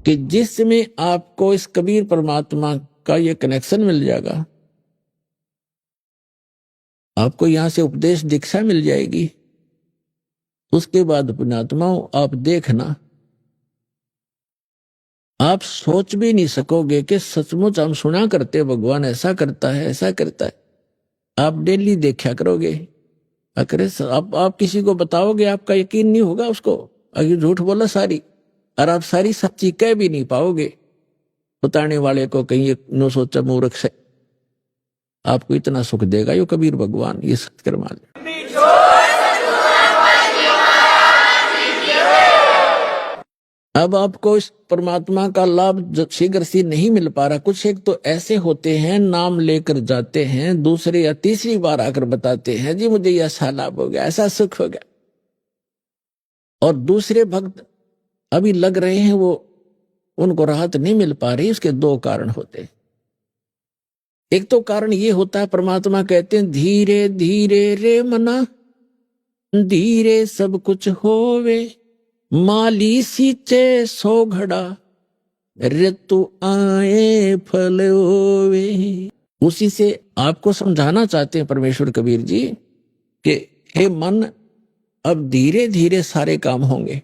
कि जिसमें आपको इस कबीर परमात्मा का ये कनेक्शन मिल जाएगा, आपको यहां से उपदेश दीक्षा मिल जाएगी। उसके बाद पुण्यात्माओं आप देखना, आप सोच भी नहीं सकोगे कि सचमुच हम सुना करते भगवान ऐसा करता है ऐसा करता है। आप डेली देखा करोगे, अरे आप किसी को बताओगे आपका यकीन नहीं होगा उसको, अगर झूठ बोला सारी, और आप सारी सच्ची कह भी नहीं पाओगे। बताने वाले को कहीं नो सोचा मूर्ख से। आपको इतना सुख देगा यो कबीर भगवान, ये सत्कर्म मान। अब आपको इस परमात्मा का लाभ शीघ्र से नहीं मिल पा रहा। कुछ एक तो ऐसे होते हैं, नाम लेकर जाते हैं, दूसरे या तीसरी बार आकर बताते हैं जी मुझे ऐसा लाभ हो गया, ऐसा सुख हो गया। और दूसरे भक्त अभी लग रहे हैं, वो उनको राहत नहीं मिल पा रही। उसके दो कारण होते हैं। एक तो कारण ये होता है, परमात्मा कहते हैं धीरे धीरे रे मना, धीरे सब कुछ होवे, माली सींचे सो घड़ा, ऋतु आए फल होवे। उसी से आपको समझाना चाहते हैं परमेश्वर कबीर जी कि हे मन, अब धीरे धीरे सारे काम होंगे।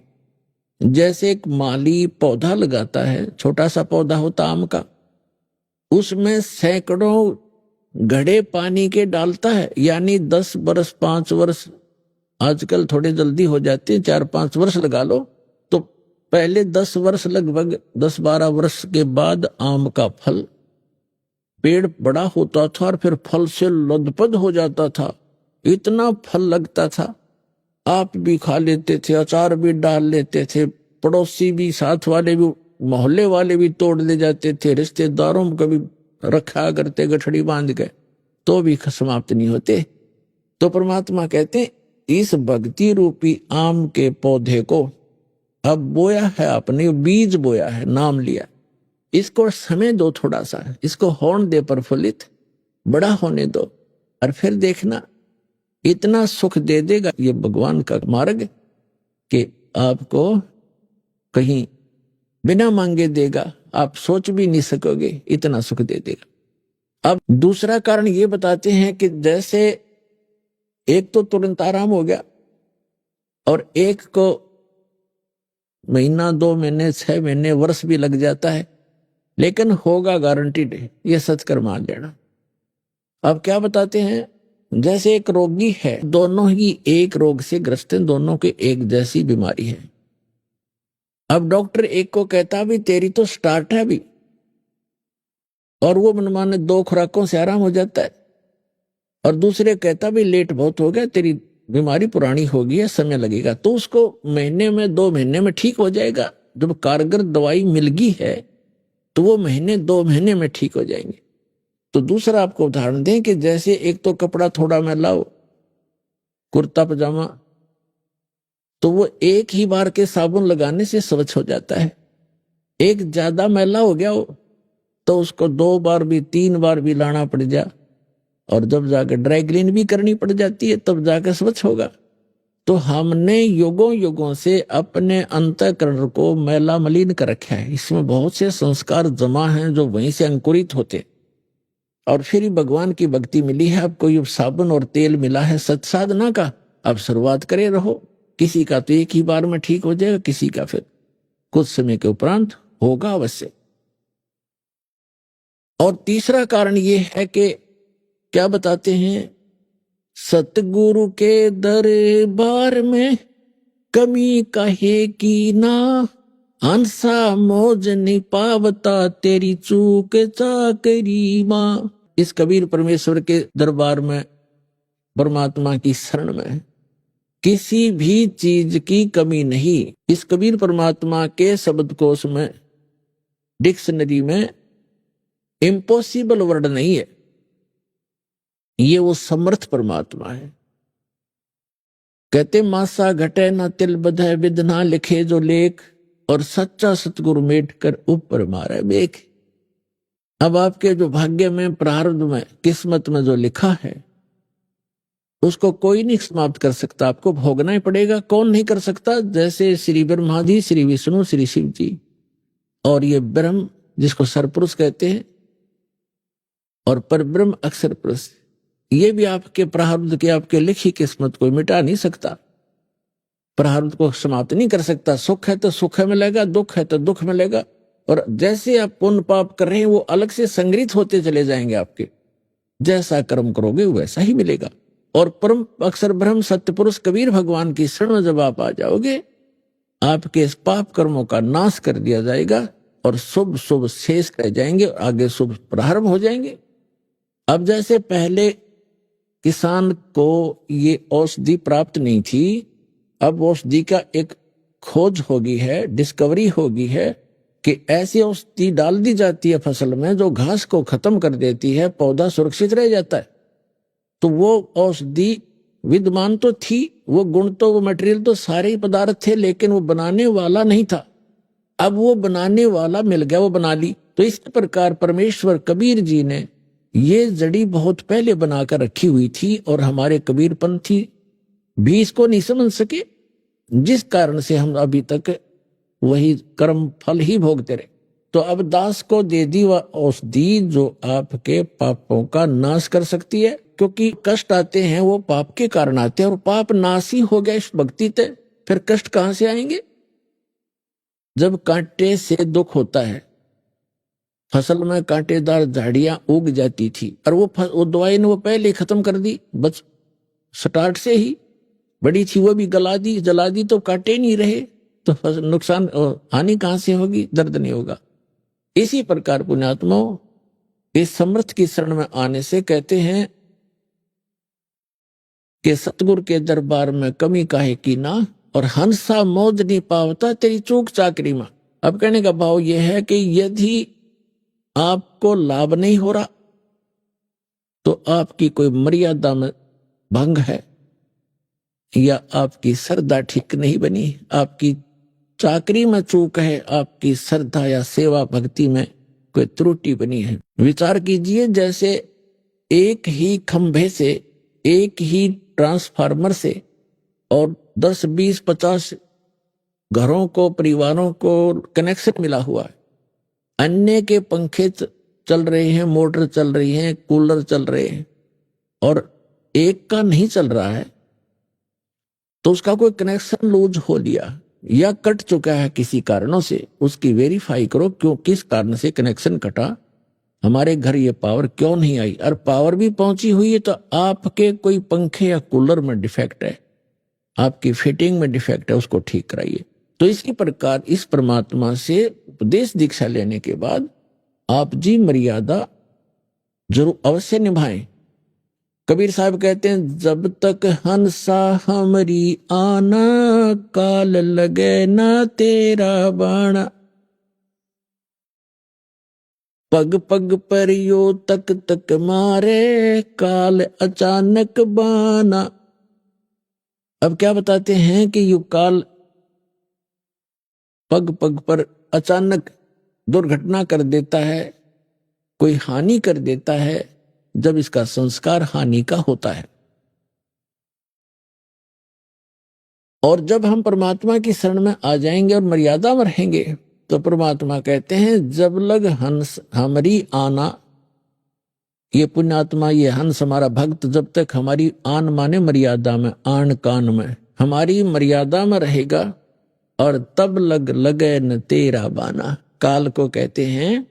जैसे एक माली पौधा लगाता है, छोटा सा पौधा होता आम का, उसमें सैकड़ों घड़े पानी के डालता है, यानी 10 वर्ष 5 वर्ष, आजकल थोड़े जल्दी हो जाते हैं, 4-5 वर्ष लगा लो, तो पहले 10 वर्ष, लगभग 10-12 वर्ष के बाद आम का फल, पेड़ बड़ा होता था और फिर फल से लदपद हो जाता था, इतना फल लगता था, आप भी खा लेते थे, अचार भी डाल लेते थे, पड़ोसी भी, साथ वाले भी, मोहल्ले वाले भी तोड़ ले जाते थे, रिश्तेदारों में कभी रखा करते गठड़ी बांध के, तो भी समाप्त नहीं होते। तो परमात्मा कहते हैं इस भक्ति रूपी आम के पौधे को अब बोया है आपने, बीज बोया है, नाम लिया, इसको समय दो थोड़ा सा, इसको होने दे प्रफुल्लित, बड़ा होने दो, और फिर देखना इतना सुख दे देगा ये भगवान का मार्ग कि आपको कहीं बिना मांगे देगा, आप सोच भी नहीं सकोगे, इतना सुख दे देगा। अब दूसरा कारण ये बताते हैं कि जैसे एक तो तुरंत आराम हो गया, और एक को महीना 2 महीने 6 महीने वर्ष भी लग जाता है, लेकिन होगा गारंटीड, ये सत्कर्म मान लेना। अब क्या बताते हैं, जैसे एक रोगी है, दोनों ही एक रोग से ग्रस्त हैं, दोनों के एक जैसी बीमारी है। अब डॉक्टर एक को कहता भी तेरी तो स्टार्ट है अभी, और वो मनमाने 2 खुराकों से आराम हो जाता है, और दूसरे कहता भी लेट बहुत हो गया, तेरी बीमारी पुरानी हो गई है, समय लगेगा, तो उसको महीने में 2 महीने में ठीक हो जाएगा। जब कारगर दवाई मिल गई है तो वो महीने 2 महीने में ठीक हो जाएंगे। तो दूसरा आपको उदाहरण दें कि जैसे एक तो कपड़ा थोड़ा मैला हो, कुर्ता पजामा, तो वो एक ही बार के साबुन लगाने से स्वच्छ हो जाता है। एक ज्यादा मैला हो गया हो तो उसको 2 बार भी 3 बार भी लाना पड़ जा, और जब जाकर ड्राई क्लीन भी करनी पड़ जाती है, तब जाकर स्वच्छ होगा। तो हमने युगों युगों से अपने अंतःकरण को मैला मलिन कर रखा है, इसमें बहुत से संस्कार जमा हैं जो वहीं से अंकुरित होते, और फिर ही भगवान की भक्ति मिली है। अब कोई साबुन और तेल मिला है सत साधना का, अब शुरुआत करे रहो। किसी का तो एक ही बार में ठीक हो जाएगा, किसी का फिर कुछ समय के उपरांत होगा अवश्य। और तीसरा कारण ये है कि क्या बताते हैं, सतगुरु के दरबार में कमी कहे की ना, हंसा मौज नहीं पावता तेरी चूक चाकरी मां। इस कबीर परमेश्वर के दरबार में, परमात्मा की शरण में किसी भी चीज की कमी नहीं। इस कबीर परमात्मा के शब्दकोश में, डिक्शनरी में इम्पॉसिबल वर्ड नहीं है, ये वो समर्थ परमात्मा है। कहते मासा घटे ना तिल बधे, विद ना लिखे जो लेख, और सच्चा सतगुरु मेट कर ऊपर मारे बेख। अब आपके जो भाग्य में, प्रारब्ध में, किस्मत में जो लिखा है उसको कोई नहीं समाप्त कर सकता, आपको भोगना ही पड़ेगा। कौन नहीं कर सकता? जैसे श्री ब्रह्मा जी, श्री विष्णु, श्री शिव जी, और ये ब्रह्म जिसको सरपुरुष कहते हैं और परब्रह्म अक्षर पुरुष, ये भी आपके प्रारब्ध के, आपके लिखी किस्मत को मिटा नहीं सकता, प्रारब्ध को समाप्त नहीं कर सकता। सुख है तो सुख मिलेगा, दुख है तो दुख मिलेगा, और जैसे आप पुण्य पाप कर रहे हैं वो अलग से संग्रहित होते चले जाएंगे आपके। जैसा कर्म करोगे वैसा ही मिलेगा। और परम अक्षर ब्रह्म सत्य पुरुष कबीर भगवान की शरण में जब आप आ जाओगे, आपके इस पाप कर्मों का नाश कर दिया जाएगा और शुभ शुभ शेष रह जाएंगे और आगे शुभ प्रारंभ हो जाएंगे। अब जैसे पहले किसान को ये औषधि प्राप्त नहीं थी, अब औषधि का एक खोज हो गई है, डिस्कवरी हो गई है कि ऐसी औषधि डाल दी जाती है फसल में जो घास को खत्म कर देती है, पौधा सुरक्षित रह जाता है। तो वो औषधि विद्यमान तो थी, वो गुण तो, वो मटेरियल तो सारे ही पदार्थ थे, लेकिन वो बनाने वाला नहीं था। अब वो बनाने वाला मिल गया, वो बना ली। तो इस प्रकार परमेश्वर कबीर जी ने ये जड़ी बहुत पहले बनाकर रखी हुई थी और हमारे कबीरपंथी भी इसको नहीं समझ सके, जिस कारण से हम अभी तक वही कर्म फल ही भोगते रहे। तो अब दास को दे दी वह औषधि जो आपके पापों का नाश कर सकती है, क्योंकि कष्ट आते हैं वो पाप के कारण आते हैं, और पाप नाश ही हो गया इस भक्ति से, फिर कष्ट कहां से आएंगे। जब कांटे से दुख होता है, फसल में कांटेदार झाड़ियां उग जाती थी और वो दवाई ने वो पहले ही खत्म कर दी, बस स्टार्ट से ही बड़ी थी वो भी गला दी, जला दी, तो कांटे नहीं रहे, तो फसल नुकसान हानि कहां से होगी, दर्द नहीं होगा। इसी प्रकार पुण्यात्माओं इस समर्थ की शरण में आने से कहते हैं कि सतगुरु के दरबार में कमी काहे की ना, और हंसा मौज नहीं पावता तेरी चूक चाकरी में। अब कहने का भाव यह है कि यदि आपको लाभ नहीं हो रहा तो आपकी कोई मर्यादा में भंग है, या आपकी श्रद्धा ठीक नहीं बनी, आपकी चाकरी में चूक है, आपकी श्रद्धा या सेवा भक्ति में कोई त्रुटि बनी है। विचार कीजिए, जैसे एक ही खंभे से, एक ही ट्रांसफार्मर से और 10, 20, 50 घरों को, परिवारों को कनेक्शन मिला हुआ है। अन्य के पंखे चल रहे हैं, मोटर चल रही है, कूलर चल रहे हैं, और एक का नहीं चल रहा है, तो उसका कोई कनेक्शन लूज हो लिया या कट चुका है किसी कारणों से, उसकी वेरीफाई करो क्यों, किस कारण से कनेक्शन कटा, हमारे घर ये पावर क्यों नहीं आई। और पावर भी पहुंची हुई है तो आपके कोई पंखे या कूलर में डिफेक्ट है, आपकी फिटिंग में डिफेक्ट है, उसको ठीक कराइए। तो इसी प्रकार इस परमात्मा से उपदेश दीक्षा लेने के बाद आप जी मर्यादा जरूर अवश्य निभाएं। कबीर साहब कहते हैं, जब तक हंसा हमरी आना, काल लगे ना तेरा बाणा, पग पग पर यो तक तक मारे, काल अचानक बाना। अब क्या बताते हैं कि यो काल पग पग पर अचानक दुर्घटना कर देता है, कोई हानि कर देता है, जब इसका संस्कार हानि का होता है। और जब हम परमात्मा की शरण में आ जाएंगे और मर्यादा में रहेंगे, तो परमात्मा कहते हैं, जब लग हंस हमारी आना, ये पुण्यात्मा, ये हंस हमारा भक्त जब तक हमारी आन माने मर्यादा में, आन कान में, हमारी मर्यादा में रहेगा, और तब लगे न तेरा बाना। काल को कहते हैं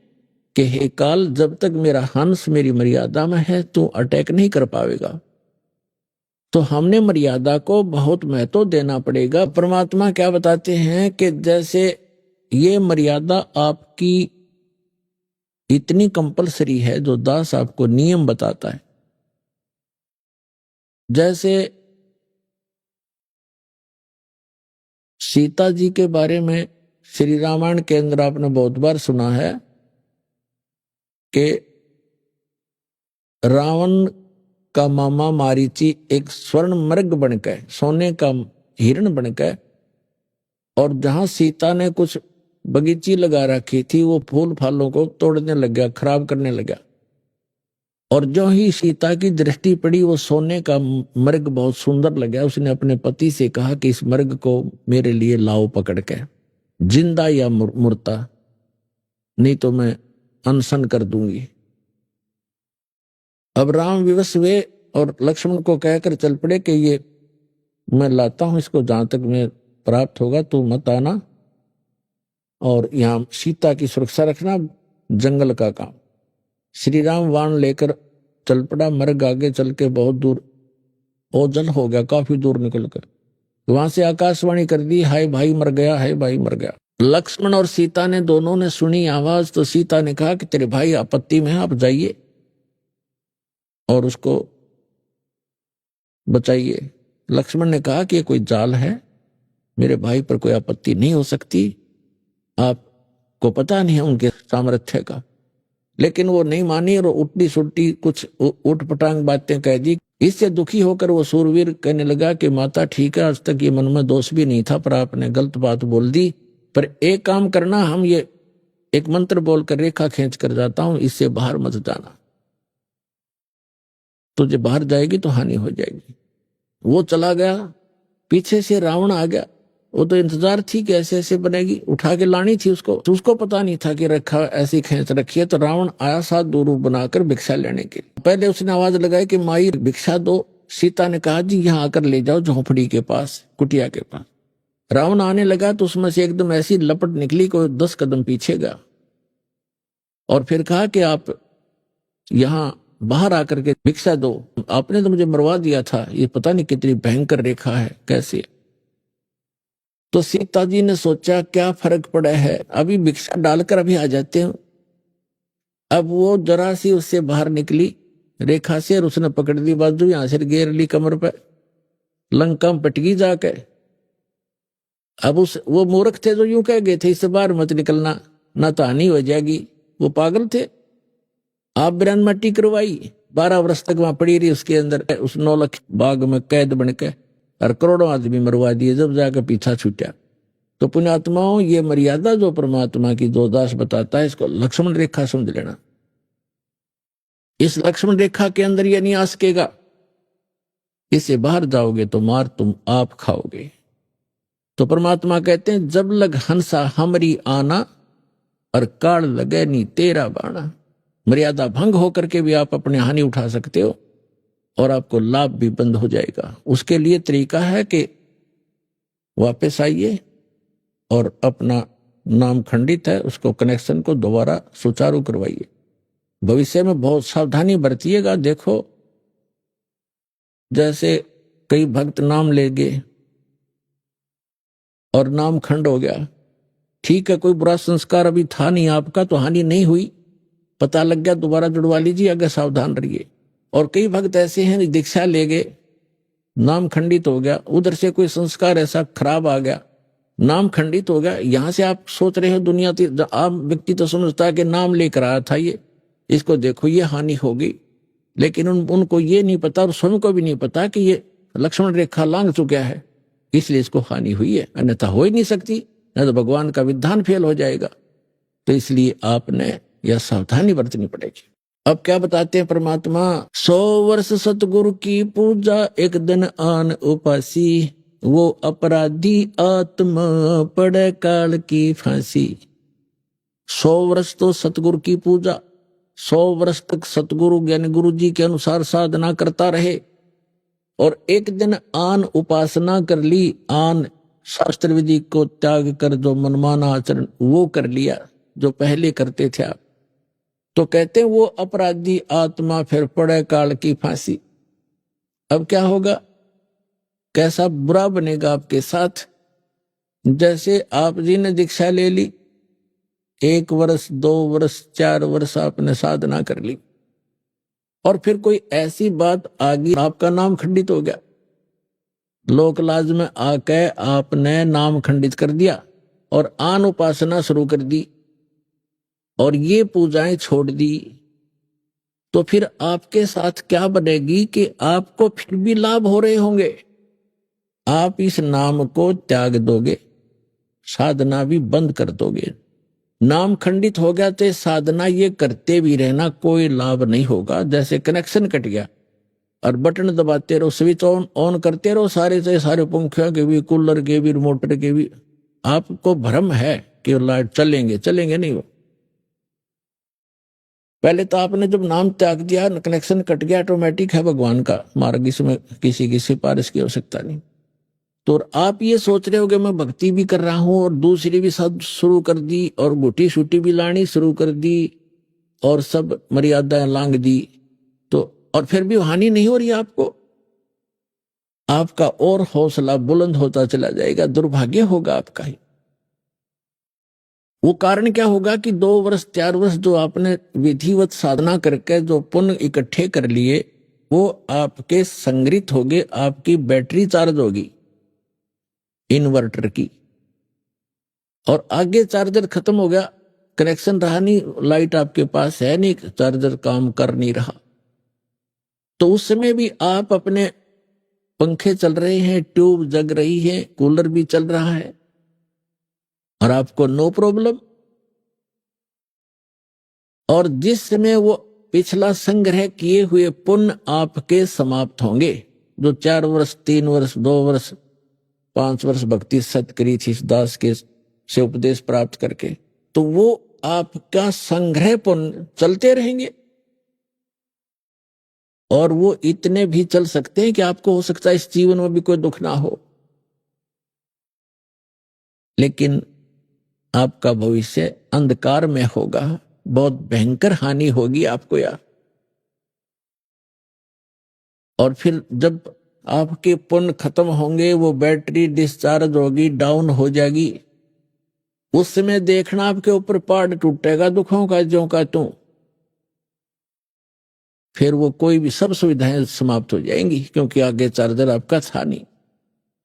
कि हे काल, जब तक मेरा हंस मेरी मर्यादा में है, तू अटैक नहीं कर पाएगा। तो हमने मर्यादा को बहुत महत्व देना पड़ेगा। परमात्मा क्या बताते हैं कि जैसे ये मर्यादा आपकी इतनी कंपलसरी है, जो दास आपको नियम बताता है, जैसे सीता जी के बारे में श्री रामायण के अंदर आपने बहुत बार सुना है कि रावण का मामा मारीची एक स्वर्ण मृग बनकर, सोने का हिरण बनकर, और जहां सीता ने कुछ बगीची लगा रखी थी, वो फूल फालों को तोड़ने लग गया, खराब करने लगा। और जो ही सीता की दृष्टि पड़ी, वो सोने का मृग बहुत सुंदर लगा। उसने अपने पति से कहा कि इस मृग को मेरे लिए लाओ पकड़ के, जिंदा या मुर्दा। नहीं तो मैं अनशन कर दूंगी। अब राम विवश हुए और लक्ष्मण को कहकर चल पड़े कि ये मैं लाता हूं इसको, जहां तक मैं प्राप्त होगा तो मत आना, और यहां सीता की सुरक्षा रखना, जंगल का काम। श्री राम वाण लेकर चल पड़ा। मर्ग आगे चल के बहुत दूर ओझल हो गया, काफी दूर निकलकर वहां से आकाशवाणी कर दी, हाय भाई मर गया, हाय भाई मर गया। लक्ष्मण और सीता ने दोनों ने सुनी आवाज, तो सीता ने कहा कि तेरे भाई आपत्ति में है, आप जाइए और उसको बचाइए। लक्ष्मण ने कहा कि ये कोई जाल है, मेरे भाई पर कोई आपत्ति नहीं हो सकती, आपको पता नहीं है उनके सामर्थ्य का। लेकिन वो नहीं मानी और उल्टी सुल्टी कुछ उठपटांग बातें कह दी। इससे दुखी होकर वो सूरवीर कहने लगा कि माता ठीक है, आज तक ये मन में दोष भी नहीं था, पर आपने गलत बात बोल दी। पर एक काम करना, हम ये एक मंत्र बोलकर रेखा खींच कर जाता हूं, इससे बाहर मत जाना, तुझे बाहर जाएगी तो हानि हो जाएगी। वो चला गया, पीछे से रावण आ गया। वो तो इंतजार थी कि ऐसे ऐसे बनेगी, उठा के लानी थी उसको, तो उसको पता नहीं था कि रखा ऐसी खींच रखी है। तो रावण आया साथ दो रूप बनाकर भिक्षा लेने के। पहले उसने आवाज लगाई कि माई भिक्षा दो। सीता ने कहा जी यहाँ आकर ले जाओ झोपड़ी के पास, कुटिया के पास। रावण आने लगा तो उसमें से एकदम ऐसी लपट निकली, कोई 10 कदम पीछे गया और फिर कहा कि आप यहाँ बाहर आकर के भिक्षा दो, आपने तो मुझे मरवा दिया था, ये पता नहीं कितनी भयंकर रेखा है, कैसे। तो सीता जी ने सोचा क्या फर्क पड़ा है, अभी भिक्षा डालकर अभी आ जाते हैं। अब वो जरा सी उससे बाहर निकली रेखा से और उसने पकड़ दी बाजू, यहां से घेर ली कमर पे, लंका में पटकी जाके। अब वो मूर्ख थे जो यूं कह गए थे इससे बाहर मत निकलना, ना तो हानि हो जाएगी। वो पागल थे। आप बिरान मट्टी करवाई, 12 वर्ष तक वहां पड़ी रही उसके अंदर, उस 9 लाख बाग में कैद बन के, और करोड़ों आदमी मरवा दिए जब जाकर पीछा छूटा। तो पुण्यात्माओं, ये मर्यादा जो परमात्मा की दो दास बताता है, इसको लक्ष्मण रेखा समझ लेना। इस लक्ष्मण रेखा के अंदर ये नहीं आ सकेगा, इससे बाहर जाओगे तो मार तुम आप खाओगे। तो परमात्मा कहते हैं जब लग हंसा हमरी आना, और काल लगे नी तेरा बाणा। मर्यादा भंग होकर के भी आप अपने हानि उठा सकते हो और आपको लाभ भी बंद हो जाएगा। उसके लिए तरीका है कि वापस आइए और अपना नाम खंडित है उसको कनेक्शन को दोबारा सुचारू करवाइए। भविष्य में बहुत सावधानी बरतिएगा। देखो जैसे कई भक्त नाम ले गए और नाम खंड हो गया, ठीक है, कोई बुरा संस्कार अभी था नहीं आपका तो हानि नहीं हुई, पता लग गया दोबारा जुड़वा लीजिए, अगर सावधान रहिए। और कई भक्त ऐसे हैं दीक्षा ले गए, नाम खंडित हो गया, उधर से कोई संस्कार ऐसा खराब आ गया, नाम खंडित हो गया। यहां से आप सोच रहे हो दुनिया आम व्यक्ति तो समझता है कि नाम लेकर आया था ये, इसको देखो ये हानि हो गई, लेकिन उनको ये नहीं पता और स्वयं को भी नहीं पता कि ये लक्ष्मण रेखा लांघ चुका है, इसलिए इसको हानि हुई है, अन्यथा हो ही नहीं सकती, न तो भगवान का विधान फेल हो जाएगा। तो इसलिए आपने यह सावधानी बरतनी पड़ेगी। अब क्या बताते हैं परमात्मा, 100 वर्ष सतगुरु की पूजा, एक दिन आन उपासी, वो अपराधी आत्मा पड़े काल की फांसी। 100 वर्ष तो सतगुरु की पूजा, 100 वर्ष तक सतगुरु यानी गुरु जी के अनुसार साधना करता रहे, और एक दिन आन उपासना कर ली, आन शास्त्र विधि को त्याग कर जो मनमाना आचरण वो कर लिया जो पहले करते थे आप, तो कहते हैं वो अपराधी आत्मा फिर पड़े काल की फांसी। अब क्या होगा, कैसा बुरा बनेगा आपके साथ। जैसे आप जी ने दीक्षा ले ली, 1 वर्ष 2 वर्ष 4 वर्ष आपने साधना कर ली, और फिर कोई ऐसी बात आ गई आपका नाम खंडित हो गया, लोक लाज में आके आपने नाम खंडित कर दिया और आन उपासना शुरू कर दी और ये पूजाएं छोड़ दी, तो फिर आपके साथ क्या बनेगी कि आपको फिर भी लाभ हो रहे होंगे। आप इस नाम को त्याग दोगे, साधना भी बंद कर दोगे। नाम खंडित हो गया तो साधना ये करते भी रहना, कोई लाभ नहीं होगा। जैसे कनेक्शन कट गया और बटन दबाते रहो, स्विच ऑन करते रहो, सारे से सारे पंखियों के भी, कूलर के भी, मोटर के भी, आपको भ्रम है कि लाइट चलेंगे नहीं वो, पहले तो आपने जब नाम त्याग दिया, कनेक्शन कट गया, ऑटोमेटिक है भगवान का मार्ग, इसमें किसी की सिफारिश की आवश्यकता नहीं। तो आप ये सोच रहे हो कि मैं भक्ति भी कर रहा हूं और दूसरी भी सब शुरू कर दी और गुटी शुटी भी लानी शुरू कर दी और सब मर्यादाएं लांग दी, तो और फिर भी हानि नहीं हो रही आपको, आपका और हौसला बुलंद होता चला जाएगा, दुर्भाग्य होगा आपका ही। वो कारण क्या होगा कि 2 वर्ष 4 वर्ष जो आपने विधिवत साधना करके जो पुण्य इकट्ठे कर लिए, वो आपके संग्रहित होंगे, आपकी बैटरी चार्ज होगी इन्वर्टर की, और आगे चार्जर खत्म हो गया, कनेक्शन रहा नहीं, लाइट आपके पास है नहीं, चार्जर काम कर नहीं रहा, तो उस समय भी आप अपने पंखे चल रहे हैं, ट्यूब जग रही है, कूलर भी चल रहा है और आपको नो प्रॉब्लम। और जिस समय वो पिछला संग्रह किए हुए पुण्य आपके समाप्त होंगे, जो 4 वर्ष 3 वर्ष 2 वर्ष 5 वर्ष भक्ति सत करी थी इस दास के से उपदेश प्राप्त करके, तो वो आपका संग्रह पुण्य चलते रहेंगे और वो इतने भी चल सकते हैं कि आपको हो सकता है इस जीवन में भी कोई दुख ना हो, लेकिन आपका भविष्य अंधकार में होगा, बहुत भयंकर हानि होगी आपको यार। और फिर जब आपके पुण्य खत्म होंगे, वो बैटरी डिस्चार्ज होगी, डाउन हो जाएगी, उस समय देखना आपके ऊपर पहाड़ टूटेगा दुखों का ज्यों का त्यों, फिर वो कोई भी सब सुविधाएं समाप्त हो जाएंगी, क्योंकि आगे चार्जर आपका था नहीं,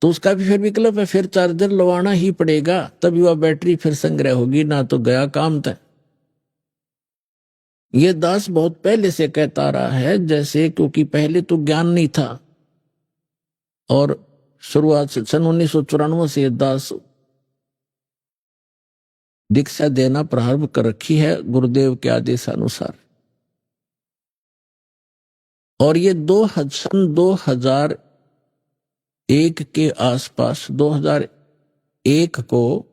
तो उसका भी फिर विकल्प है, फिर चार्जर लगवाना ही पड़ेगा, तभी वह बैटरी फिर संग्रह होगी, ना तो गया काम था। ये दास बहुत पहले से कहता आ रहा है, जैसे क्योंकि पहले तो ज्ञान नहीं था और शुरुआत से सन 1994 से दास दीक्षा देना प्रारंभ कर रखी है गुरुदेव के आदेशानुसार, और ये सन 2001 के आसपास 2001 को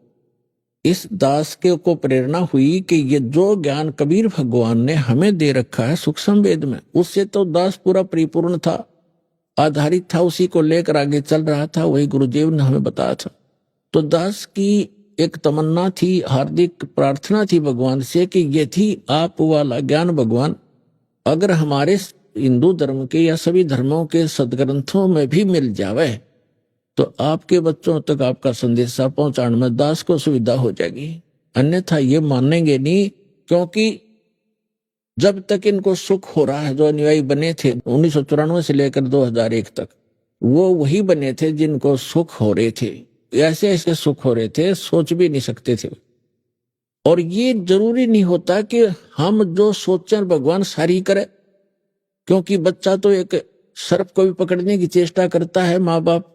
इस दास के को प्रेरणा हुई कि ये जो ज्ञान कबीर भगवान ने हमें दे रखा है सूक्ष्म वेद में, उससे तो दास पूरा परिपूर्ण था, आधारित था, उसी को लेकर आगे चल रहा था, वही गुरुदेव ने हमें बताया था। तो दास की एक तमन्ना थी, हार्दिक प्रार्थना थी भगवान से कि ये थी आप वाला ज्ञान भगवान अगर हमारे हिंदू धर्म के या सभी धर्मों के सदग्रंथों में भी मिल जावे, तो आपके बच्चों तक आपका संदेशा पहुंचाने में दास को सुविधा हो जाएगी, अन्यथा ये मानेंगे नहीं, क्योंकि जब तक इनको सुख हो रहा है, जो अनुयायी बने थे 1994 से लेकर 2001 तक, वो वही बने थे जिनको सुख हो रहे थे, ऐसे ऐसे सुख हो रहे थे सोच भी नहीं सकते थे। और ये जरूरी नहीं होता कि हम जो सोचें भगवान सारी करे, क्योंकि बच्चा तो एक सर्प को भी पकड़ने की चेष्टा करता है, माँ बाप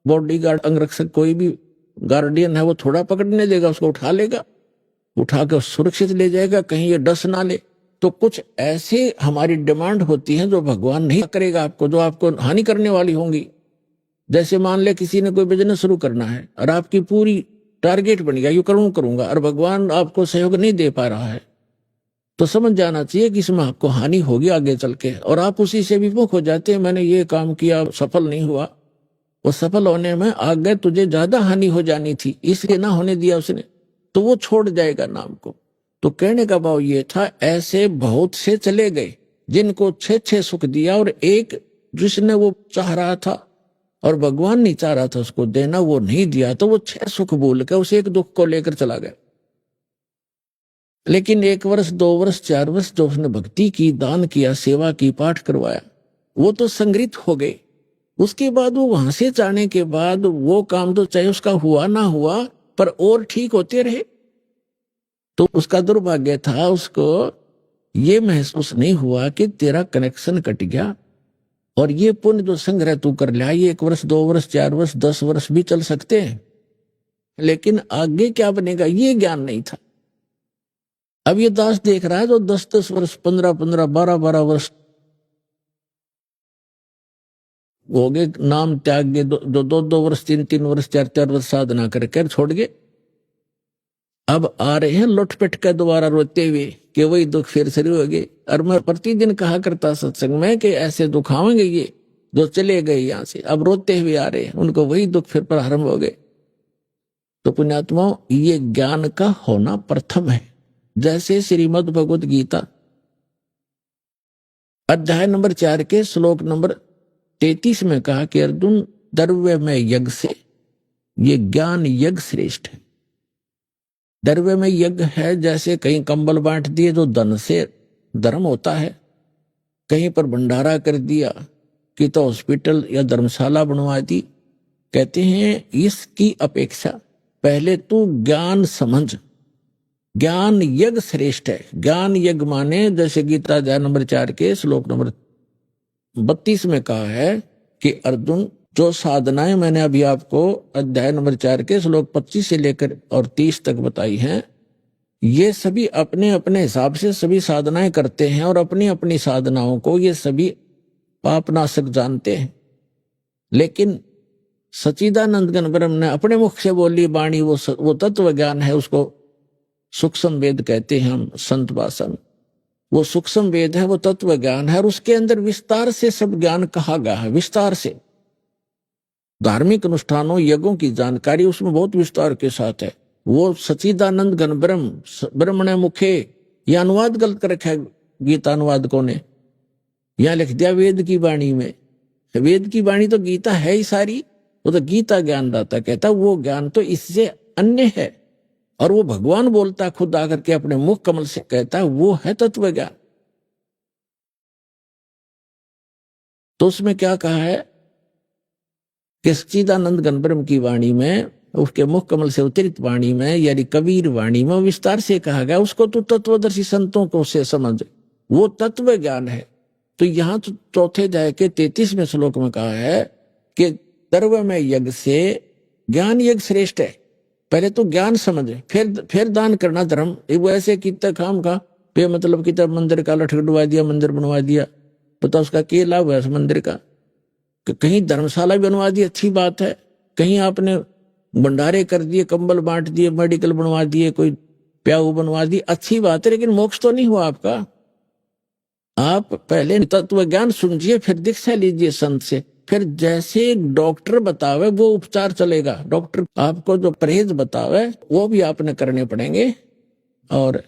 बॉडीगार्ड अंगरक्षक कोई भी गार्डियन है वो थोड़ा पकड़ने देगा, उसको उठा लेगा, उठा कर सुरक्षित ले जाएगा, कहीं ये डस ना ले। तो कुछ ऐसे हमारी डिमांड होती है जो भगवान नहीं करेगा आपको, जो आपको हानि करने वाली होंगी। जैसे मान ले किसी ने कोई बिजनेस शुरू करना है और आपकी पूरी टारगेट बन गया, यू करूंगा, और भगवान आपको सहयोग नहीं दे पा रहा है, तो समझ जाना चाहिए कि इसमें आपको हानि होगी आगे चल के, और आप उसी से विमुख हो जाते हैं, मैंने ये काम किया सफल नहीं हुआ, वो सफल होने में आगे तुझे ज्यादा हानि हो जानी थी इसलिए ना होने दिया उसने, तो वो छोड़ जाएगा नाम को। तो कहने का भाव ये था, ऐसे बहुत से चले गए जिनको 6 सुख दिया, और एक जिसने वो चाह रहा था और भगवान नहीं चाह रहा था उसको देना, वो नहीं दिया, तो वो 6 सुख भूल के उस एक दुख को लेकर चला गया। लेकिन 1 वर्ष 2 वर्ष 4 वर्ष जो उसने भक्ति की, दान किया, सेवा की, पाठ करवाया, वो तो संग्रहित हो गए। उसके बाद वो वहां से जाने के बाद वो काम तो चाहे उसका हुआ ना हुआ, पर और ठीक होते रहे, तो उसका दुर्भाग्य था, उसको ये महसूस नहीं हुआ कि तेरा कनेक्शन कट गया, और ये पुण्य जो संग्रह तू कर लिया, ये 1 वर्ष 2 वर्ष 4 वर्ष 10 वर्ष भी चल सकते हैं, लेकिन आगे क्या बनेगा ये ज्ञान नहीं था। अब ये दास देख रहा है जो 10-10 वर्ष 15-15 12-12 वर्ष हो गए नाम त्याग गए, जो 2-2 वर्ष 3-3 वर्ष 4-4 वर्ष साधना करके छोड़ गए, अब आ रहे हैं लुटपिट के दोबारा रोते हुए कि वही दुख फिर शुरू हो गए। और मैं प्रतिदिन कहा करता सत्संग में कि ऐसे दुख आवेंगे ये जो चले गए यहाँ से, अब रोते हुए आ रहे हैं, उनको वही दुख फिर प्रारंभ हो गए। तो पुण्यात्माओं, ये ज्ञान का होना प्रथम है। जैसे श्रीमद् भगवत गीता अध्याय नंबर 4 के श्लोक नंबर 33 में कहा कि अर्जुन, द्रव्य में यज्ञ से ये ज्ञान यज्ञ श्रेष्ठ है। द्रव्य में यज्ञ है, जैसे कहीं कंबल बांट दिए तो धन से धर्म होता है, कहीं पर भंडारा कर दिया कि तो हॉस्पिटल या धर्मशाला बनवा दी। कहते हैं इसकी अपेक्षा पहले तू ज्ञान समझ, ज्ञान यज्ञ श्रेष्ठ है। ज्ञान यज्ञ माने जैसे गीता अध्याय नंबर 4 के श्लोक नंबर 32 में कहा है कि अर्जुन, जो साधनाएं मैंने अभी आपको अध्याय नंबर 4 के श्लोक 25 से लेकर और 30 तक बताई हैं, ये सभी अपने अपने हिसाब से सभी साधनाएं करते हैं और अपनी अपनी साधनाओं को ये सभी पापनाशक जानते हैं। लेकिन सच्चिदानंद घन ब्रह्म ने अपने मुख से बोली वाणी वो तत्व ज्ञान है, उसको सूक्ष्म वेद कहते हैं हम संत भाषा में। वो सूक्ष्म वेद है, वो तत्व ज्ञान है, और उसके अंदर विस्तार से सब ज्ञान कहा गया है। विस्तार से धार्मिक अनुष्ठानों यज्ञों की जानकारी उसमें बहुत विस्तार के साथ है। वो सच्चिदानंद घन ब्रह्मणे मुखे, यह अनुवाद गलत कर रखा है गीता अनुवादकों ने, यहां लिख दिया वेद की वाणी में। वेद की वाणी तो गीता है ही सारी, वो तो गीता ज्ञानदाता कहता, वो ज्ञान तो इससे अन्य है। और वो भगवान बोलता खुद आकर के अपने मुख कमल से कहता, वो है तत्व ज्ञान। तो उसमें क्या कहा है कि सच्चिदानंद घन ब्रह्म की वाणी में, उसके मुख कमल से उतरित वाणी में, यानी कबीर वाणी में विस्तार से कहा गया, उसको तो तत्वदर्शी संतों को से समझ, वो तत्व ज्ञान है। तो यहां तो चौथे अध्याय के 33वें श्लोक में कहा है कि द्रव्य में यज्ञ से ज्ञान यज्ञ श्रेष्ठ है। पहले तो ज्ञान समझे, फिर दान करना धर्म। वो ऐसे कितना काम का पे मतलब कितना मंदिर का लठ डुबा दिया, मंदिर बनवा दिया, पता उसका क्या लाभ है उस मंदिर का। कहीं धर्मशाला बनवा दी, अच्छी बात है, कहीं आपने भंडारे कर दिए, कंबल बांट दिए, मेडिकल बनवा दिए, कोई प्याऊ बनवा दी, अच्छी बात है, लेकिन मोक्ष तो नहीं हुआ आपका। आप पहले तत्व ज्ञान सुनिए, फिर दीक्षा लीजिए संत से, फिर जैसे डॉक्टर बतावे वो उपचार चलेगा। डॉक्टर आपको जो परहेज बतावे वो भी आपने करने पड़ेंगे, और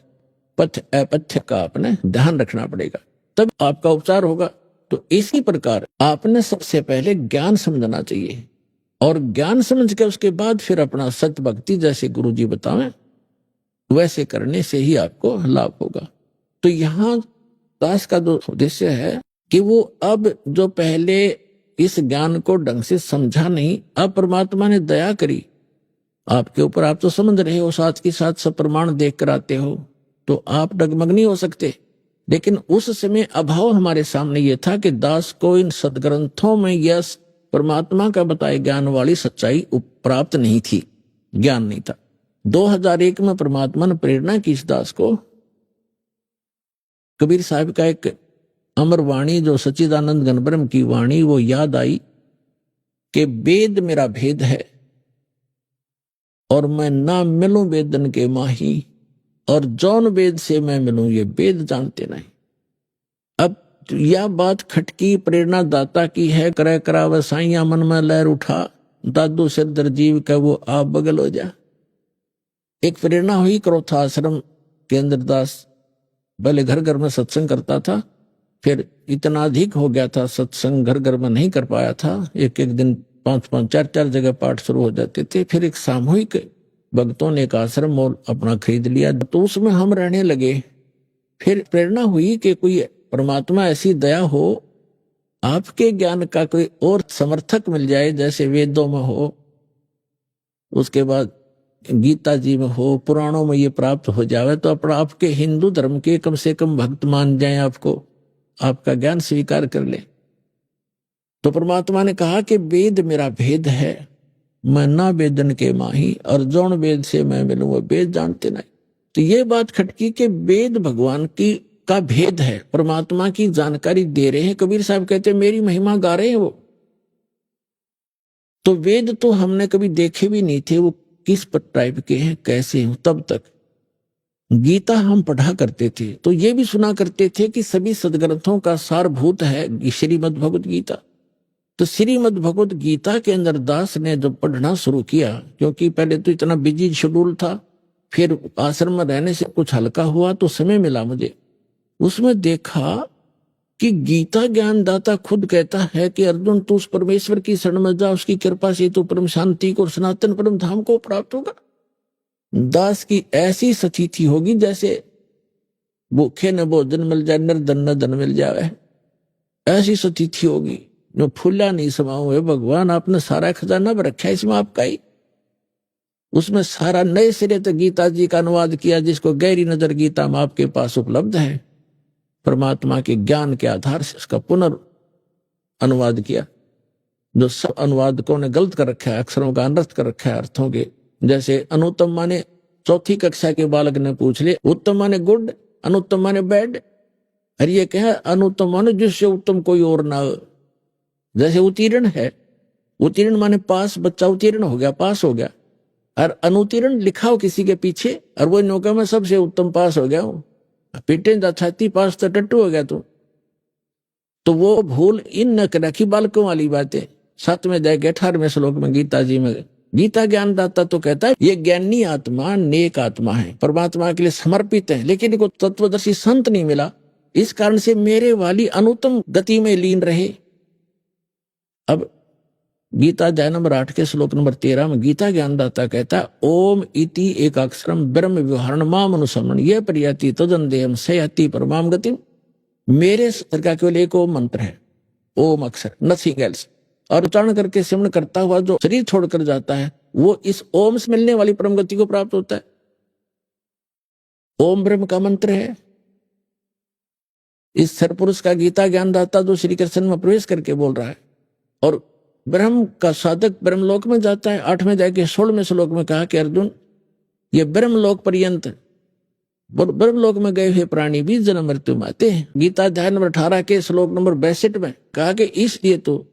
पथ्य अपथ्य का आपने ध्यान रखना पड़ेगा, तब आपका उपचार होगा। तो इसी प्रकार आपने सबसे पहले ज्ञान समझना चाहिए, और ज्ञान समझ के उसके बाद फिर अपना सत्य भक्ति जैसे गुरु जी बतावें वैसे करने से ही आपको लाभ होगा। तो यहाँ दास का जो उद्देश्य है कि वो अब जो पहले इस ज्ञान को ढंग से समझा नहीं, अब परमात्मा ने दया करी आपके ऊपर, आप तो समझ रहे हो, साथ के साथ सब प्रमाण देख कर आते हो, तो आप डगमग नहीं हो सकते। लेकिन उस समय अभाव हमारे सामने ये था कि दास को इन सदग्रंथों में यह परमात्मा का बताए ज्ञान वाली सच्चाई प्राप्त नहीं थी, ज्ञान नहीं था। 2001 में परमात्मा ने प्रेरणा की इस दास को, कबीर साहब का एक अमर वाणी जो सच्चिदानंद घन ब्रह्म की वाणी वो याद आई कि वेद मेरा भेद है और मैं ना मिलूं वेदन के माही, और जौन वेद से मैं मिलूं ये वेद जानते नहीं। अब यह बात खटकी प्रेरणा दाता की है, करे कराव साइया मन में लहर उठा, दादू सिर दरजीव का वो आप बगल हो जा। एक प्रेरणा हुई क्रोथा आश्रम के अंदर दास पहले घर घर में सत्संग करता था, फिर इतना अधिक हो गया था सत्संग, घर घर में नहीं कर पाया था, एक एक दिन 5-5 4-4 जगह पाठ शुरू हो जाते थे। फिर एक सामूहिक भक्तों ने एक आश्रम मॉल अपना खरीद लिया, तो उसमें हम रहने लगे। फिर प्रेरणा हुई कि कोई परमात्मा ऐसी दया हो, आपके ज्ञान का कोई और समर्थक मिल जाए, जैसे वेदों में हो, उसके बाद गीता जी में हो, पुराणों में ये प्राप्त हो जावे, तो अपना आपके हिंदू धर्म के कम से कम भक्त मान जाए, आपको आपका ज्ञान स्वीकार कर ले। तो परमात्मा ने कहा कि वेद मेरा भेद है, मैं ना वेदन के माही, और जौन वेद से मैं मिलूं वो वेद जानते नहीं। तो ये बात खटकी कि वेद भगवान की का भेद है, परमात्मा की जानकारी दे रहे हैं। कबीर साहब कहते मेरी महिमा गा रहे हैं वो। तो वेद तो हमने कभी देखे भी नहीं थे, वो किस टाइप के हैं, कैसे हैं। तब तक गीता हम पढ़ा करते थे तो ये भी सुना करते थे कि सभी सदग्रंथों का सारभूत है श्रीमद् भगवत गीता। तो श्रीमद् भगवत गीता के अंदर दास ने जब पढ़ना शुरू किया, क्योंकि पहले तो इतना बिजी शेड्यूल था, फिर आश्रम में रहने से कुछ हल्का हुआ तो समय मिला मुझे, उसमें देखा कि गीता ज्ञानदाता खुद कहता है कि अर्जुन तू उस परमेश्वर की शरण में जा, उसकी कृपा से तू परम शांति को और सनातन परम धाम को प्राप्त होगा। दास की ऐसी सतीथि होगी जैसे भूखे न भोजन मिल जाए, निर्धन न धन मिल जाए, ऐसी सतीथि होगी। जो फूला नहीं समाओ हुए भगवान, आपने सारा खजाना भी रखा है इसमें आपका ही। उसमें सारा नए सिरे तक गीता जी का अनुवाद किया, जिसको गहरी नजर गीता में आपके पास उपलब्ध है। परमात्मा के ज्ञान के आधार से उसका अनुवाद किया। जो सब अनुवादकों ने गलत कर रखा है, अक्षरों का अनर्थ कर रखा है अर्थों के। जैसे अनुत्तम माने चौथी कक्षा के बालक ने पूछ लिया, उत्तम माने गुड, अनुत्तम माने बैड। अरे ये क्या, अनुत्तम माने जिससे उत्तम कोई और ना हो। जैसे उत्तीर्ण है, उत्तीर्ण माने पास, बच्चा उत्तीर्ण हो गया, पास हो गया। और अनुत्तीर्ण लिखा हो किसी के पीछे और वो नौका में सबसे उत्तम पास हो गया हूं, पीटे छाती पास तो टट्टू हो गया तो वो भूल इन न रखी बालकों वाली बातें। 7वें अध्याय के 18वें श्लोक में गीता जी में गीता ज्ञानदाता तो कहता है ये ज्ञानी आत्मा नेक आत्मा है, परमात्मा के लिए समर्पित है, लेकिन इनको तत्वदर्शी संत नहीं मिला, इस कारण से मेरे वाली अनुत्तम गति में लीन रहे। अब गीता अध्याय नंबर 8 के श्लोक नंबर 13 में गीता ज्ञानदाता कहता है ओम इति एक अक्षरम ब्रह्म व्यवहारण माम अनुसमन ये प्रियति तदन देहम सयाति परमाम गति। मेरे सर का केवल एक ओम मंत्र है, ओम अक्षर, नथिंग एल्स। और उच्चारण करके सिमरण करता हुआ जो शरीर छोड़कर जाता है वो इस ओम से मिलने वाली परम गति को प्राप्त होता है। ओम ब्रह्म का मंत्र है। इस सरपुरुष का गीता ज्ञानदाता जो श्री कृष्ण में प्रवेश करके बोल रहा है और ब्रह्म का साधक ब्रह्मलोक में जाता है। 8वें अध्याय के 16वें श्लोक में कहा कि अर्जुन ये ब्रह्मलोक पर्यंत ब्रह्मलोक में गए हुए प्राणी भी जन्म मृत्यु में आते हैं। गीता अध्याय नंबर 18 के श्लोक नंबर 62 में कहा कि इसलिए तो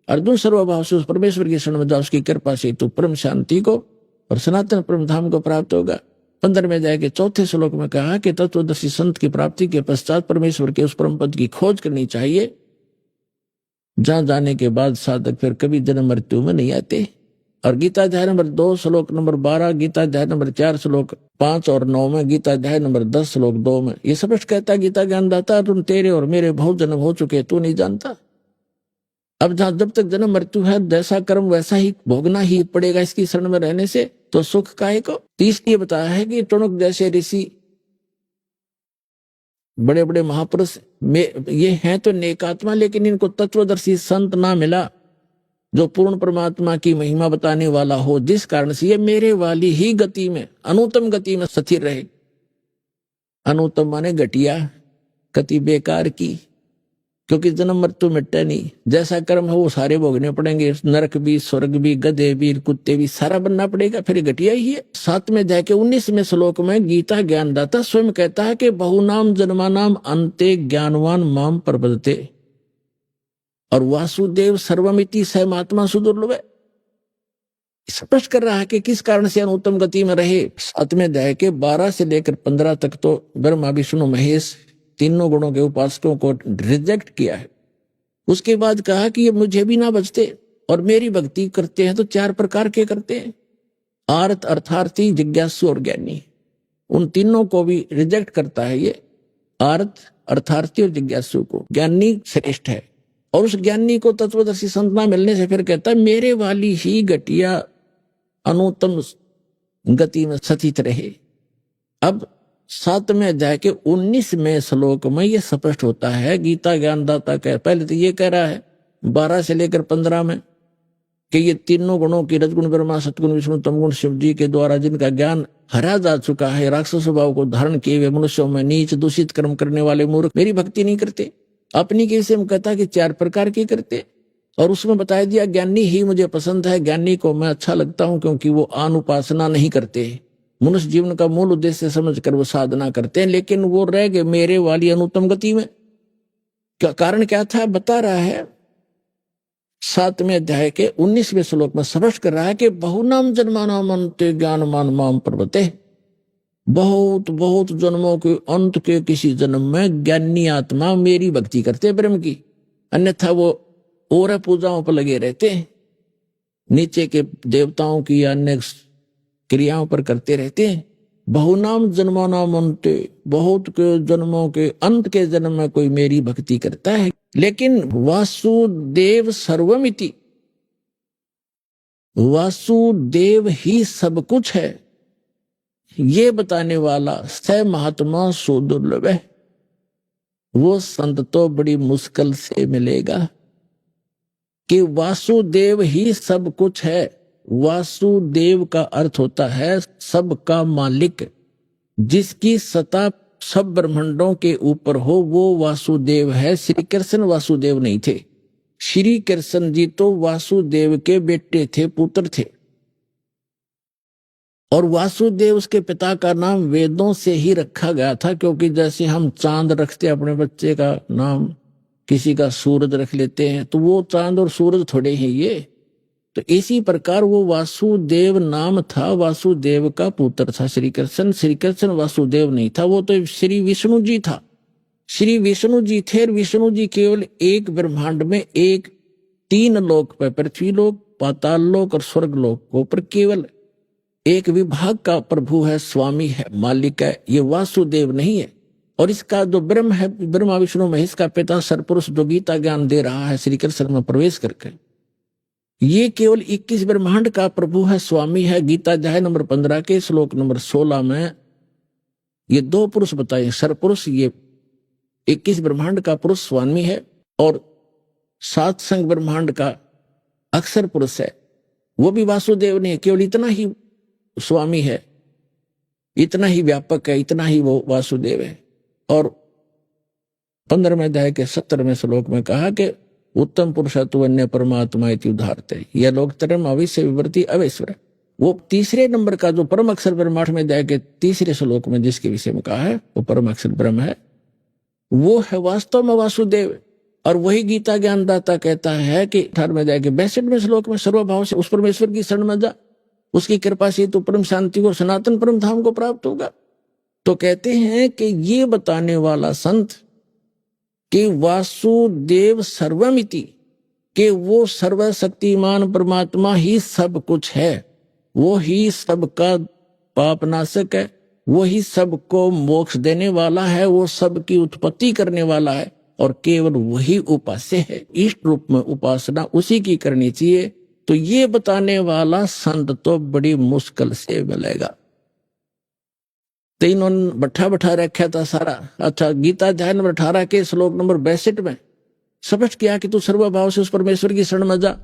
अर्जुन सर्वभाव से उस परमेश्वर की शरण में जा, उसकी कृपा से तू परम शांति को और सनातन परम धाम को प्राप्त होगा। 15वें अध्याय के 4थे श्लोक में कहा कि तत्वदर्शी संत की प्राप्ति के पश्चात परमेश्वर के उस परम पद की खोज करनी चाहिए, जहां जाने के बाद साधक फिर कभी जन्म मृत्यु में नहीं आते। और गीता अध्याय नंबर 2 श्लोक नंबर 12, गीता अध्याय नंबर 4 श्लोक 5 और 9 में, गीता अध्याय नंबर 10 श्लोक 2 में ये स्पष्ट कहता है गीता ज्ञानदाता तुम तेरे और मेरे बहुत जन्म हो चुके, तू नहीं जानता। अब जहां जब तक जन्म मृत्यु है जैसा कर्म वैसा ही भोगना ही पड़ेगा इसकी शरण में रहने से, तो सुख काहे को। इसलिए बताया है कि टुणक जैसे ऋषि बड़े बड़े महापुरुष में ये हैं तो नेकात्मा, लेकिन इनको तत्वदर्शी संत ना मिला जो पूर्ण परमात्मा की महिमा बताने वाला हो, जिस कारण से ये मेरे वाली ही गति में अनुत्तम गति में स्थिर रहे। अनुत्तम माने घटिया गति, बेकार की, क्योंकि जन्म मृत्यु मिटता नहीं। जैसा कर्म है वो सारे भोगने पड़ेंगे, नरक भी, स्वर्ग भी, गधे भी, कुत्ते भी, सारा बनना पड़ेगा, फिर घटिया ही है। 7वें अध्याय के 19वें श्लोक में गीता ज्ञानदाता स्वयं कहता है कि बहुनाम जन्मानाम अंते ज्ञानवान माम प्रपद्यते और वासुदेव सर्वमिति सहमात्मा सुदुर्लभ। स्पष्ट कर रहा है कि किस कारण से अनुत्तम गति में रहे। 7वें अध्याय के 12 से लेकर 15 तक तो ब्रह्मा विष्णु महेश तीनों गुणों के उपासकों को रिजेक्ट किया है। उसके बाद कहा कि ये मुझे भी ना बचते और मेरी भक्ति करते हैं तो 4 प्रकार के करते हैं, आर्त, अर्थार्थी, जिज्ञासु और ज्ञानी। उन तीनों को भी रिजेक्ट करता है ये, आर्त, अर्थार्थी और जिज्ञासु को। ज्ञानी श्रेष्ठ है और उस ज्ञानी को तत्वदर्शी संत ना मिलने से फिर कहता है मेरे वाली ही घटिया अनुत्तम गति में स्थित रहे। अब 7वें अध्याय के 19वें श्लोक में यह स्पष्ट होता है, गीता ज्ञानदाता कह, पहले तो ये कह रहा है 12 से लेकर 15 में कि ये तीनों गुणों की रजगुण ब्रह्मा, सतगुण विष्णु, तमगुण शिव जी के द्वारा जिनका ज्ञान हरा जा चुका है, राक्षस स्वभाव को धारण किए हुए मनुष्यों में नीच दूषित कर्म करने वाले मूर्ख मेरी भक्ति नहीं करते। अपनी के विषय में कहता कि 4 प्रकार की करते, और उसमें बताया दिया ज्ञानी ही मुझे पसंद है, ज्ञानी को मैं अच्छा लगता हूं क्योंकि वो अनुपासना नहीं करते, मनुष्य जीवन का मूल उद्देश्य समझकर वो साधना करते हैं, लेकिन वो रह गए मेरे वाली अनुत्तम गति में। क्या कारण क्या था बता रहा है 7वें अध्याय के 19वें श्लोक में स्पष्ट कर रहा है कि बहुनाम जन्मानाम अन्ते ज्ञानमान माम प्रवर्ते, बहुत बहुत जन्मों के अंत के किसी जन्म में ज्ञानी आत्मा मेरी भक्ति करते ब्रह्म की, अन्यथा वो और पूजाओं पर लगे रहते हैं, नीचे के देवताओं की या अन्य क्रियाओं पर करते रहते हैं। बहुनाम जन्मानाम अन्ते, बहुत के जन्मों के अंत के जन्म में कोई मेरी भक्ति करता है। लेकिन वासुदेव सर्वमिति, वासुदेव ही सब कुछ है, ये बताने वाला स महात्मा सुदुर्लभ है। वो संत तो बड़ी मुश्किल से मिलेगा कि वासुदेव ही सब कुछ है। वासुदेव का अर्थ होता है सबका मालिक, जिसकी सत्ता सब ब्रह्मांडों के ऊपर हो, वो वासुदेव है। श्री कृष्ण वासुदेव नहीं थे। श्री कृष्ण जी तो वासुदेव के बेटे थे, पुत्र थे। और वासुदेव उसके पिता का नाम वेदों से ही रखा गया था, क्योंकि जैसे हम चांद रखते अपने बच्चे का नाम, किसी का सूरज रख लेते हैं, तो वो चांद और सूरज थोड़े ही ये। तो इसी प्रकार वो वासुदेव नाम था, वासुदेव का पुत्र था श्री कृष्ण। श्री कृष्ण वासुदेव नहीं था, वो तो श्री विष्णु जी था। श्री विष्णु जी थे, और विष्णु जी केवल एक ब्रह्मांड में एक 3 लोक पर, पृथ्वी लोक, पाताल लोक और स्वर्ग लोक को पर केवल एक विभाग का प्रभु है, स्वामी है, मालिक है। ये वासुदेव नहीं है। और इसका जो ब्रह्म है, ब्रह्मा विष्णु महेश का पिता सरपुरुष जो गीता ज्ञान दे रहा है श्री कृष्ण में प्रवेश करके, ये केवल 21 ब्रह्मांड का प्रभु है, स्वामी है। गीता अध्याय नंबर 15 के श्लोक नंबर 16 में ये 2 पुरुष बताए, सरपुरुष ये 21 ब्रह्मांड का पुरुष स्वामी है, और 7 संग ब्रह्मांड का अक्षर पुरुष है, वो भी वासुदेव नहीं है, केवल इतना ही स्वामी है, इतना ही व्यापक है, इतना ही वो वासुदेव है। और 15वें अध्याय के 17वें श्लोक में कहा कि उत्तम पुरुष तु अन्य परमात्मा इति उदाहरते, यह लोक तरम अविश्य विवर्ती अवेश्वर। वो तीसरे नंबर का जो परम अक्षर ब्रह्म 8वें अध्याय के 3रे श्लोक में जिसके विषय में कहा है, वो परम अक्षर ब्रह्म है, वो है वास्तव में वासुदेव। और वही गीता ज्ञानदाता कहता है कि 18वें अध्याय के 62वें श्लोक में सर्वभाव से उस परमेश्वर की शरण में जा, उसकी कृपा से तो परम शांति को, सनातन परम धाम को प्राप्त होगा। तो कहते हैं कि ये बताने वाला संत कि वासुदेव सर्वमिति, कि वो सर्वशक्तिमान परमात्मा ही सब कुछ है, वो ही सबका पापनाशक है, वो ही सबको मोक्ष देने वाला है, वो सबकी उत्पत्ति करने वाला है, और केवल वही उपास्य है। इष्ट रूप में उपासना उसी की करनी चाहिए। तो ये बताने वाला संत तो बड़ी मुश्किल से मिलेगा। तो इन्होंने बैठा रखा था सारा। अच्छा, गीता अध्याय नंबर 18 के श्लोक नंबर 62 में स्पष्ट किया कि तू सर्वभाव से उस परमेश्वर की शरण में जा।